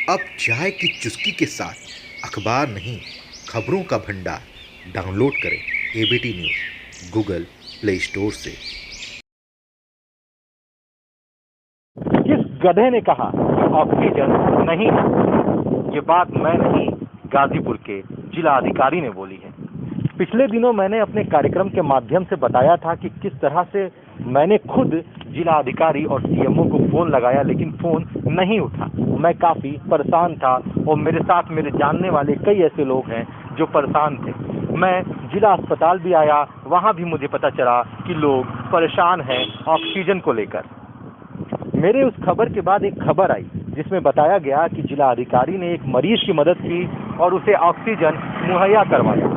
अब चाय की चुस्की के साथ अखबार नहीं, खबरों का भंडार डाउनलोड करें ABT news Google play store से। किस गधे ने कहा ऑक्सीजन नहीं है? ये बात मैं नहीं, गाजीपुर के जिला अधिकारी ने बोली है। पिछले दिनों मैंने अपने कार्यक्रम के माध्यम से बताया था कि किस तरह से मैंने खुद जिला अधिकारी और सीएमओ को फोन लगाया, लेकिन फोन नहीं उठा। मैं काफी परेशान था और मेरे साथ मेरे जानने वाले कई ऐसे लोग हैं जो परेशान थे। मैं जिला अस्पताल भी आया, वहां भी मुझे पता चला कि लोग परेशान हैं ऑक्सीजन को लेकर। मेरे उस खबर के बाद एक खबर आई जिसमें बताया गया कि जिला अधिकारी ने एक मरीज की मदद की और उसे ऑक्सीजन मुहैया करवाया।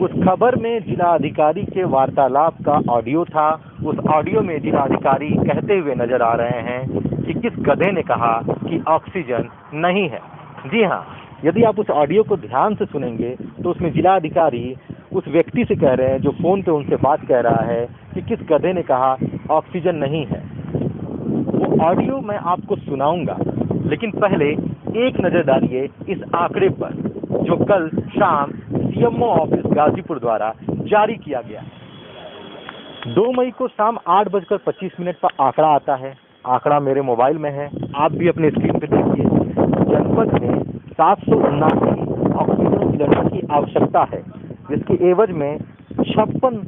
उस खबर में जिला अधिकारी के वार्तालाप का ऑडियो था। उस ऑडियो में जिला अधिकारी कहते हुए नजर आ रहे हैं कि किस गधे ने कहा कि ऑक्सीजन नहीं है। जी हाँ, यदि आप उस ऑडियो को ध्यान से सुनेंगे तो उसमें जिला अधिकारी उस व्यक्ति से कह रहे हैं जो फोन पे उनसे बात कह रहा है कि किस गधे ने कहा ऑक्सीजन नहीं है। वो ऑडियो मैं आपको सुनाऊंगा, लेकिन पहले एक नजर डालिए इस आंकड़े पर जो कल शाम सीएमओ ऑफिस गाजीपुर द्वारा जारी किया गया। 2 मई को शाम 8:25 पर आंकड़ा आता है। आंकड़ा मेरे मोबाइल में है, आप भी अपने स्क्रीन पर देखिए। जनपद में 779 ऑक्सीजन सिलेंडर की आवश्यकता है, जिसकी एवज में 56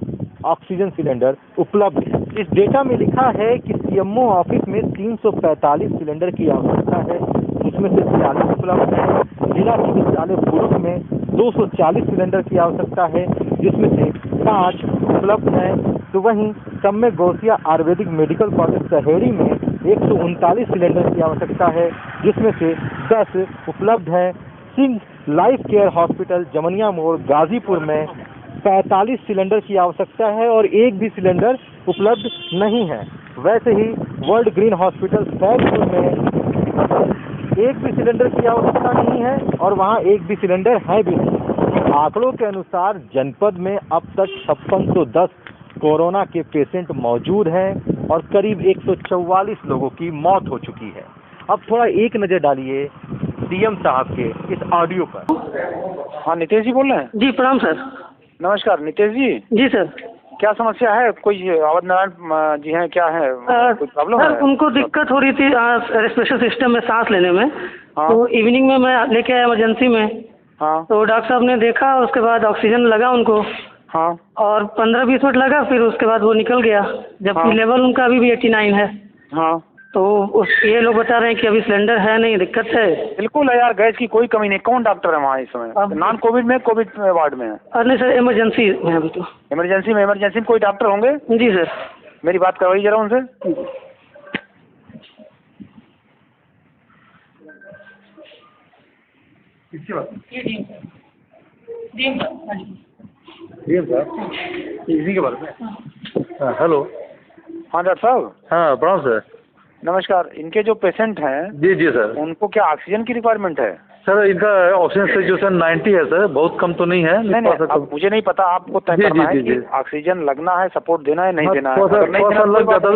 ऑक्सीजन सिलेंडर उपलब्ध है। इस डेटा में लिखा है कि सीएमओ ऑफिस में 345 सिलेंडर की आवश्यकता है, जिसमें से 46 उपलब्ध है। जिला चिकित्सालय बुरुक में 240 सिलेंडर की आवश्यकता है, जिसमें से 5 उपलब्ध है। तो वहीं सम्य गौसिया आयुर्वेदिक मेडिकल कॉलेज सहेड़ी में 139 सिलेंडर की आवश्यकता है, जिसमें से 10 उपलब्ध है। Singh life care hospital Jamania मोड़ गाजीपुर में 45 सिलेंडर की आवश्यकता है और एक भी सिलेंडर उपलब्ध नहीं है। वैसे ही वर्ल्ड ग्रीन हॉस्पिटल सैदपुर में एक भी सिलेंडर की आवश्यकता नहीं है और वहां एक भी सिलेंडर है भी नहीं। आंकड़ों के अनुसार जनपद में अब तक 5610 कोरोना के पेशेंट मौजूद हैं और करीब 144 लोगों की मौत हो चुकी है। अब थोड़ा एक नजर डालिए सीएम साहब के इस ऑडियो पर। हाँ, नितेश जी बोल रहे हैं? जी प्रणाम सर। नमस्कार नितेश जी। जी सर। क्या समस्या है? कोई अवध नारायण जी हैं, क्या है? कोई प्रॉब्लम है? उनको दिक्कत हो रही थी रेस्पिरेशन सिस्टम में सांस लेने में। हाँ। तो इवनिंग में मैं लेके आया इमरजेंसी में। हाँ। तो डॉक्टर साहब ने देखा, उसके बाद ऑक्सीजन लगा उनको। हाँ। और 15-20 मिनट लगा, फिर उसके बाद वो निकल गया, जबकि हाँ। लेवल उनका अभी भी 89 है। हाँ। तो ये लोग बता रहे हैं कि अभी सिलेंडर है नहीं, दिक्कत है। बिल्कुल है यार, गैस की कोई कमी नहीं। कौन डॉक्टर है वहाँ इस समय? नॉन कोविड में, कोविड वार्ड में है? नहीं सर, इमरजेंसी में अभी तो। इमरजेंसी में कोई डॉक्टर होंगे? जी सर। मेरी बात करवाइए जरा उनसे। किसकी बात? इसी के बारे में। हेलो। हाँ डॉक्टर साहब। हाँ प्रणाम सर। नमस्कार। इनके जो पेशेंट हैं जी जी सर। उनको क्या ऑक्सीजन की रिक्वायरमेंट है? सर इनका ऑक्सीजन सैचुरेशन 90 है सर, बहुत कम तो नहीं है। नहीं, अब मुझे नहीं पता, आपको तय करना है कि ऑक्सीजन लगना है, सपोर्ट देना है, नहीं देना है। थोड़ा सा लग जाता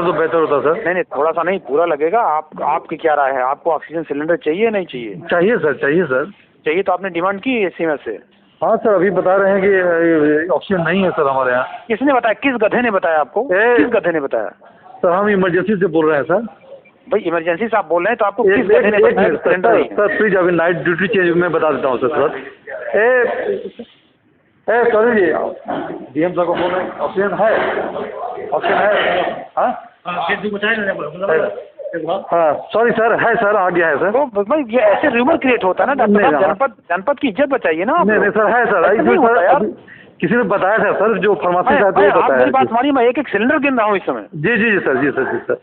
तो बेहतर होता सर। नहीं, थोड़ा सा नहीं, पूरा लगेगा। आपकी क्या राय है? आपको ऑक्सीजन सिलेंडर चाहिए नहीं चाहिए? चाहिए सर, चाहिए सर। चाहिए तो आपने डिमांड की एसएमएस से? हाँ सर, अभी बता रहे हैं कि ऑक्सीजन नहीं है सर हमारे यहाँ। किसने बताया? किस गधे ने बताया आपको? किस गधे ने बताया? सर हम इमरजेंसी से बोल रहे हैं सर। भाई इमरजेंसी से आप बोल रहे हैं तो आपको किस गधे ने बताया सिलेंडर नहीं है? सर प्लीज, अभी नाइट ड्यूटी चेंज मैं बता देता हूँ सर। सॉरी जी, डीएम साहब को बोल रहे हैं ऑक्सीजन है, ऑक्सीजन है। हाँ सॉरी सर, है सर, आ गया है सर। तो भाई ये ऐसे रूमर क्रिएट होता है ना डॉक्टर साहब, जनपद की इज्जत बचाइए ना। नहीं सर, है सर, किसी ने बताया था सर, जो फार्मेसी साहब ने बताया। मेरी बात मानिए, मैं एक सिलेंडर गिन रहा हूँ इस समय। जी जी जी सर, जी सर, जी सर।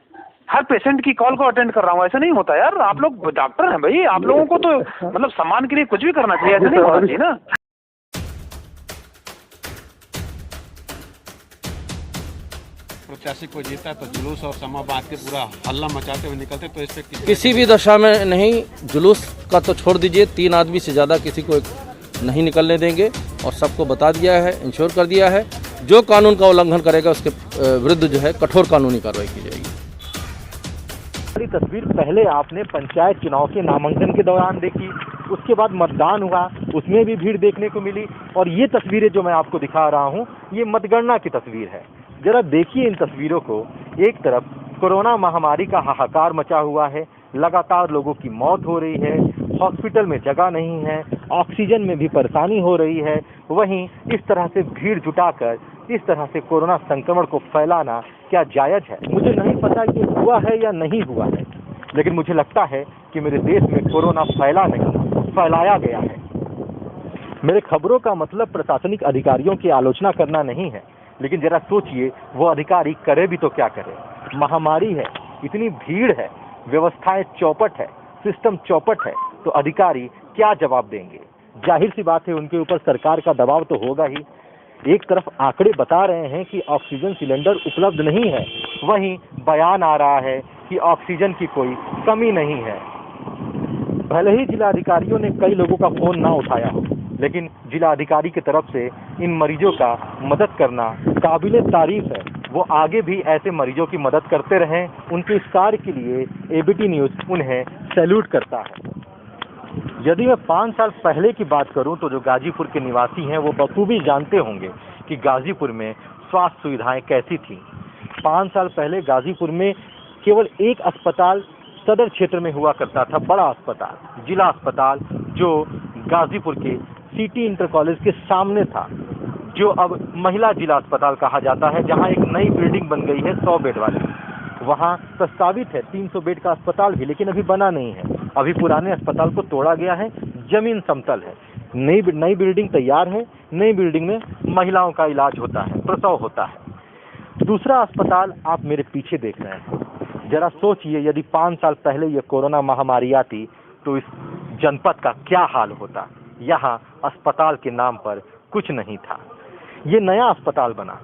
हर पेशेंट की कॉल को अटेंड कर रहा हूँ। ऐसा नहीं होता यार, आप लोग डॉक्टर हैं भाई, आप लोगों को तो मतलब सम्मान के लिए कुछ भी करना चाहिए, ऐसा नहीं होना चाहिए ना। प्रत्याशी को जीता तो जुलूस और समा बांध के पूरा हल्ला मचाते हुए निकलते, तो इस पे किसी भी दशा में नहीं। जुलूस का तो छोड़ दीजिए, 3 आदमी से ज़्यादा किसी को नहीं निकलने देंगे और सबको बता दिया है, इंश्योर कर दिया है। जो कानून का उल्लंघन करेगा उसके विरुद्ध जो है कठोर कानूनी कार्रवाई की जाएगी। वाली तस्वीर पहले आपने पंचायत चुनाव के नामांकन के दौरान देखी, उसके बाद मतदान हुआ, उसमें भी भीड़ देखने को मिली। और ये तस्वीरें जो मैं आपको दिखा रहा हूँ, ये मतगणना की तस्वीर है। जरा देखिए इन तस्वीरों को। एक तरफ कोरोना महामारी का हाहाकार मचा हुआ है, लगातार लोगों की मौत हो रही है, हॉस्पिटल में जगह नहीं है, ऑक्सीजन में भी परेशानी हो रही है। वहीं इस तरह से भीड़ जुटाकर इस तरह से कोरोना संक्रमण को फैलाना क्या जायज़ है? मुझे नहीं पता कि हुआ है या नहीं हुआ है, लेकिन मुझे लगता है कि मेरे देश में कोरोना फैला नहीं, फैलाया गया है। मेरे खबरों का मतलब प्रशासनिक अधिकारियों की आलोचना करना नहीं है, लेकिन जरा सोचिए वो अधिकारी करे भी तो क्या करे। महामारी है, इतनी भीड़ है, व्यवस्थाएं चौपट है, सिस्टम चौपट है, तो अधिकारी क्या जवाब देंगे? जाहिर सी बात है उनके ऊपर सरकार का दबाव तो होगा ही। एक तरफ आंकड़े बता रहे हैं कि ऑक्सीजन सिलेंडर उपलब्ध नहीं है, वहीं बयान आ रहा है कि ऑक्सीजन की कोई कमी नहीं है। भले ही जिलाधिकारियों ने कई लोगों का फोन ना उठाया हो, लेकिन जिलाधिकारी की तरफ से इन मरीजों का मदद करना काबिले तारीफ है। वो आगे भी ऐसे मरीजों की मदद करते रहें। उनके इस कार्य के लिए एबीटी न्यूज़ उन्हें सैल्यूट करता है। यदि मैं 5 साल पहले की बात करूं तो जो गाजीपुर के निवासी हैं वो बखूबी जानते होंगे कि गाजीपुर में स्वास्थ्य सुविधाएं कैसी थीं। 5 साल पहले गाजीपुर में केवल एक अस्पताल सदर क्षेत्र में हुआ करता था, बड़ा अस्पताल, जिला अस्पताल, जो गाजीपुर के सिटी इंटर कॉलेज के सामने था, जो अब महिला जिला अस्पताल कहा जाता है, जहां एक नई बिल्डिंग बन गई है 100 बेड वाली। वहां प्रस्तावित है 300 बेड का अस्पताल भी, लेकिन अभी बना नहीं है। अभी पुराने अस्पताल को तोड़ा गया है, जमीन समतल है। नई बिल्डिंग तैयार है। नई बिल्डिंग में महिलाओं का इलाज होता है, प्रसव होता है। दूसरा अस्पताल आप मेरे पीछे देख रहे हैं। जरा सोचिए यदि 5 साल पहले ये कोरोना महामारी आती तो इस जनपद का क्या हाल होता। यहाँ अस्पताल के नाम पर कुछ नहीं था। ये नया अस्पताल बना,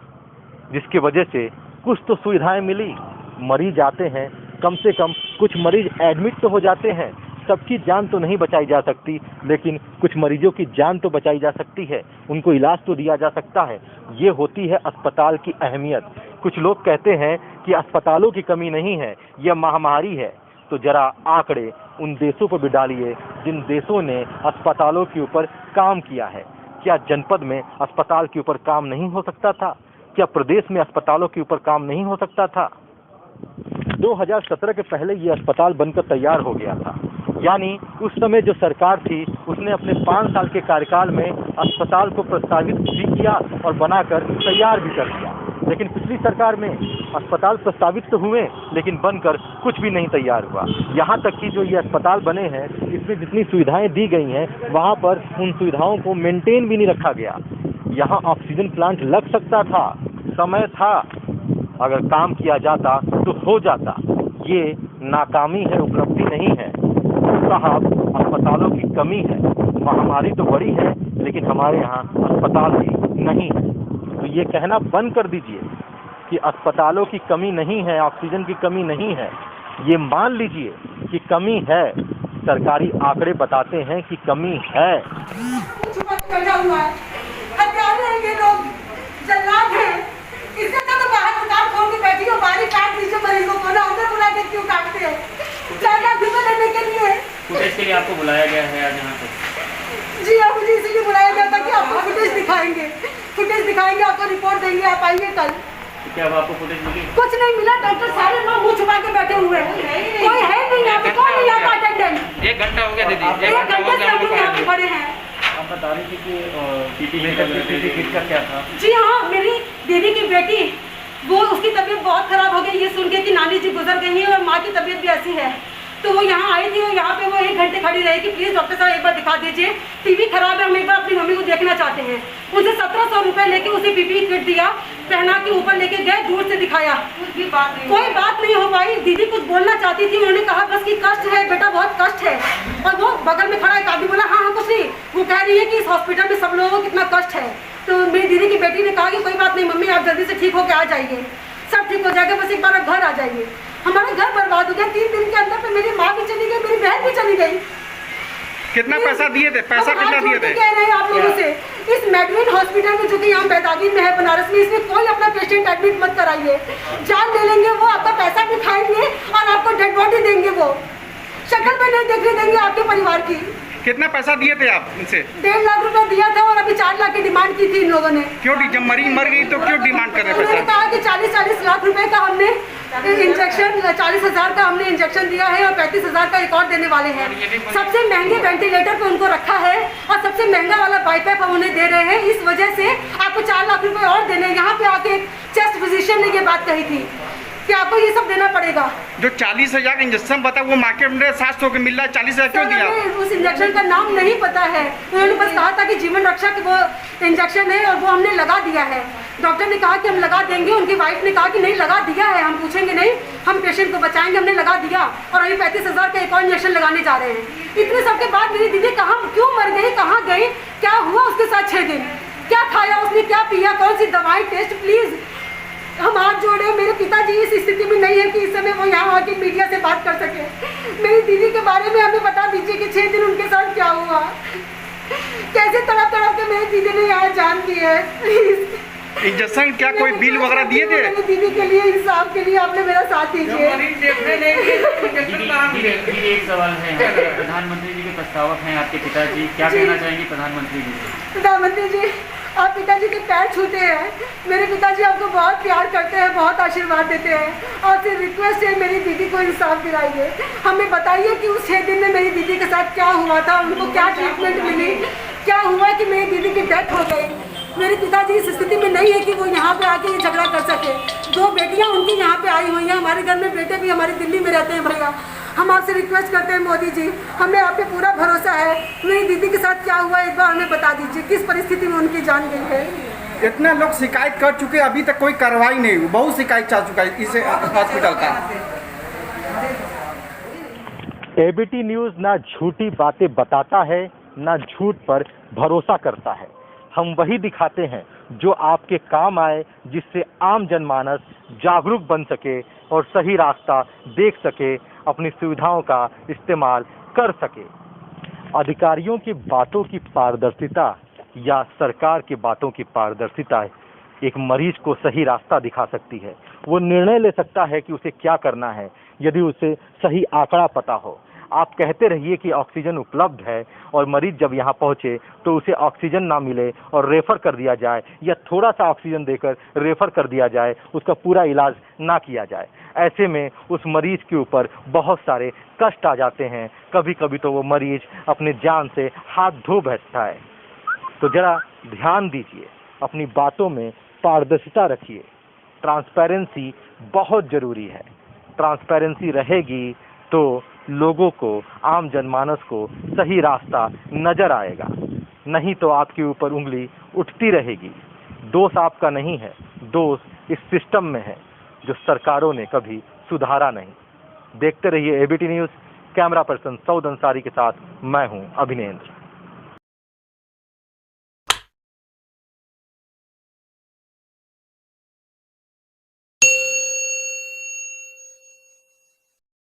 जिसकी वजह से कुछ तो सुविधाएं मिली। मरीज आते हैं, कम से कम कुछ मरीज एडमिट तो हो जाते हैं। सबकी जान तो नहीं बचाई जा सकती, लेकिन कुछ मरीजों की जान तो बचाई जा सकती है, उनको इलाज तो दिया जा सकता है। ये होती है अस्पताल की अहमियत। कुछ लोग कहते हैं कि अस्पतालों की कमी नहीं है, यह महामारी है। तो जरा आंकड़े उन देशों पर भी डालिए जिन देशों ने अस्पतालों के ऊपर काम किया है। क्या जनपद में अस्पताल के ऊपर काम नहीं हो सकता था? क्या प्रदेश में अस्पतालों के ऊपर काम नहीं हो सकता था? 2017 के पहले ये अस्पताल बनकर तैयार हो गया था। यानी उस समय जो सरकार थी उसने अपने 5 साल के कार्यकाल में अस्पताल को प्रस्तावित भी किया और बनाकर तैयार भी कर दिया। लेकिन पिछली सरकार में अस्पताल प्रस्तावित तो हुए, लेकिन बनकर कुछ भी नहीं तैयार हुआ। यहाँ तक कि जो ये अस्पताल बने हैं, इसमें जितनी सुविधाएं दी गई हैं, वहाँ पर उन सुविधाओं को मेंटेन भी नहीं रखा गया। यहाँ ऑक्सीजन प्लांट लग सकता था, समय था, अगर काम किया जाता तो हो जाता। ये नाकामी है, उपलब्धि नहीं है। साहब, अस्पतालों की कमी है। महामारी तो बड़ी है, लेकिन हमारे यहाँ अस्पताल भी नहीं है। तो ये कहना बंद कर दीजिए कि अस्पतालों की कमी नहीं है, ऑक्सीजन की कमी नहीं है। ये मान लीजिए कि कमी है। सरकारी आंकड़े बताते हैं कि कमी है। फुटेज के लिए आपको बुलाया गया है आज यहाँ पे? जी हाँ, मुझे इसीलिए बुलाया गया था कि आपको फुटेज दिखाएंगे, आपको रिपोर्ट देंगे। आप आइए कल। तो क्या अब आपको फुटेज मिली? कुछ नहीं मिला। डॉक्टर सारे लोग मुँह छुपा के बैठे हुए हैं, कोई है नहीं यहाँ पे। कौन नहीं यहाँ का अटेंडेंट? 1 घंटा हो गया दीदी, 1 घंटे से हम यहाँ पे खड़े हैं। आप बता रही थी कि पीपीई किट का क्या था? जी हाँ, मेरी दीदी की बेटी, वो उसकी तबीयत बहुत खराब हो गई ये सुन के कि नानी जी गुजर गई है और माँ की तबीयत भी ऐसी है। तो वो यहाँ आई थी और यहाँ पे वो 1 घंटे खड़ी रही कि प्लीज़ डॉक्टर साहब एक बार दिखा दीजिए, टीवी खराब है, हम एक बार अपनी मम्मी को देखना चाहते हैं। उसे 1700 रुपये लेके उसे पीपीई किट दिया, पहना के ऊपर लेके गए, दूर से दिखाया, कोई बात नहीं हो पाई। दीदी कुछ बोलना चाहती थी, उन्होंने कहा बस की कष्ट है बेटा, बहुत कष्ट है। और वो बगल में खड़ा एक आदमी बोला हाँ कुछ नहीं, वो कह रही है कि इस हॉस्पिटल में सब लोगों को कितना कष्ट है। तो मेरी दीदी की बेटी ने कहा कि कोई बात नहीं मम्मी, आप जल्दी से ठीक होकर आ जाइए, सब ठीक हो जाएगा, बस एक बार आप घर आ जाइए। हमारा घर बर्बाद हो गया। 3 दिन के अंदर पे मेरी माँ भी चली गई, मेरी बहन भी चली गई। कितना पैसा दिए थे? पैसा कितना दिए थे? कह रहे हैं आप लोगों से इस मैगविन हॉस्पिटल में, जो कि यहाँ बैदागी में है बनारस में, इसमें कोई अपना पेशेंट एडमिट मत कराइए। जान ले लेंगे वो, आपका पैसा भी खाएंगे और आपको डेड बॉडी देंगे। वो शक्ल में नहीं देखने देंगे आपके परिवार की। कितना पैसा दिए थे आप इनसे? 1.5 लाख रुपए दिया था और अभी 4 लाख की डिमांड की थी इन लोगों ने। क्यों? जब मरीज मर गई तो क्यों डिमांड कर रहे उन्होंने पैसा? कहा कि 40 लाख रुपए का हमने इंजेक्शन, 40,000 का हमने इंजेक्शन दिया है और 35,000 का एक और देने वाले हैं। सबसे महंगे वेंटिलेटर पे उनको रखा है और सबसे महंगा वाला बाईपैप हम उन्हें दे रहे हैं। इस वजह से आपको 4 लाख रुपए और देने। यहाँ पे आके चेस्ट फिजिशियन ने ये बात कही थी कि आपको ये सब देना पड़ेगा। जो 40,000 का इंजेक्शन बता वो मार्केट में 700 के मिल रहा है, 40,000 क्यों दिया? उस इंजेक्शन का नाम नहीं पता है। उन्होंने बस कहा था कि जीवन रक्षक वो इंजेक्शन है और वो हमने लगा दिया है। डॉक्टर ने कहा कि हम लगा देंगे। उनकी वाइफ ने कहा कि नहीं, लगा दिया है, हम पूछेंगे नहीं, हम पेशेंट को बचाएंगे, हमने लगा दिया। और अभी 35,000 का एक और इंजेक्शन लगाने जा रहे हैं। इतने सब के बाद मेरी दीदी कहाँ, क्यों मर गई, कहाँ गई, क्या हुआ उसके साथ 6 दिन, क्या खाया उसने, क्या पिया, कौन सी दवाई, टेस्ट, प्लीज हम हाथ जोड़े। मेरे पिताजी इस स्थिति में नहीं है कि इस समय वो यहाँ आके मीडिया से बात कर सके। मेरी दीदी के बारे में हमें बता दीजिए कि 6 दिन उनके साथ क्या हुआ, कैसे तड़प तड़प के मेरी दीदी ने यहाँ जान दी है। इंजेक्शन क्या कोई बिल वगैरह दिए थे? मेरी दीदी के लिए, इंसाफ के लिए आपने मेरा साथ दीजिए। एक सवाल है, प्रधानमंत्री जी के प्रस्तावक हैं आपके पिताजी, क्या कहना चाहेंगे प्रधानमंत्री जी? प्रधानमंत्री जी, आप पिताजी के पैर छूते हैं। मेरे पिताजी आपको बहुत प्यार करते हैं, बहुत आशीर्वाद देते हैं। और फिर रिक्वेस्ट है, मेरी दीदी को इंसाफ दिलाइए। हमें बताइए कि उस 6 दिन में मेरी दीदी के साथ क्या हुआ था, उनको क्या ट्रीटमेंट मिली, क्या हुआ कि मेरी दीदी की डेथ हो गई। मेरे पिताजी इस स्थिति में नहीं है कि वो यहाँ पे आके ये झगड़ा कर सके। 2 बेटियाँ उनकी यहाँ पे आई हुई हैं, हमारे घर में बेटे भी हमारी दिल्ली में रहते हैं। भैया, हम आपसे रिक्वेस्ट करते हैं मोदी जी, हमें आप पे पूरा भरोसा है। मेरी दीदी के साथ क्या हुआ एक बार हमें बता दीजिए, किस परिस्थिति में उनकी जान गई है। इतने लोग शिकायत कर चुके, अभी तक कोई कार्रवाई नहीं हुई। बहुत शिकायत चल चुका है इस हॉस्पिटल का। एबीटी न्यूज़ ना झूठी बातें बताता है, ना झूठ पर भरोसा करता है। हम वही दिखाते हैं जो आपके काम आए, जिससे आम जनमानस जागरूक बन सके और सही रास्ता देख सके, अपनी सुविधाओं का इस्तेमाल कर सके। अधिकारियों की बातों की पारदर्शिता या सरकार की बातों की पारदर्शिता एक मरीज को सही रास्ता दिखा सकती है। वो निर्णय ले सकता है कि उसे क्या करना है, यदि उसे सही आंकड़ा पता हो। आप कहते रहिए कि ऑक्सीजन उपलब्ध है और मरीज जब यहाँ पहुँचे तो उसे ऑक्सीजन ना मिले और रेफ़र कर दिया जाए, या थोड़ा सा ऑक्सीजन देकर रेफ़र कर दिया जाए, उसका पूरा इलाज ना किया जाए। ऐसे में उस मरीज के ऊपर बहुत सारे कष्ट आ जाते हैं। कभी कभी तो वो मरीज अपने जान से हाथ धो बैठता है। तो ज़रा ध्यान दीजिए, अपनी बातों में पारदर्शिता रखिए। ट्रांसपेरेंसी बहुत ज़रूरी है। ट्रांसपेरेंसी रहेगी तो लोगों को, आम जनमानस को सही रास्ता नज़र आएगा। नहीं तो आपके ऊपर उंगली उठती रहेगी। दोष आपका नहीं है, दोष इस सिस्टम में है जो सरकारों ने कभी सुधारा नहीं। देखते रहिए ABT news. Camera person Saud Ansari के साथ मैं हूं अभिनेंद्र।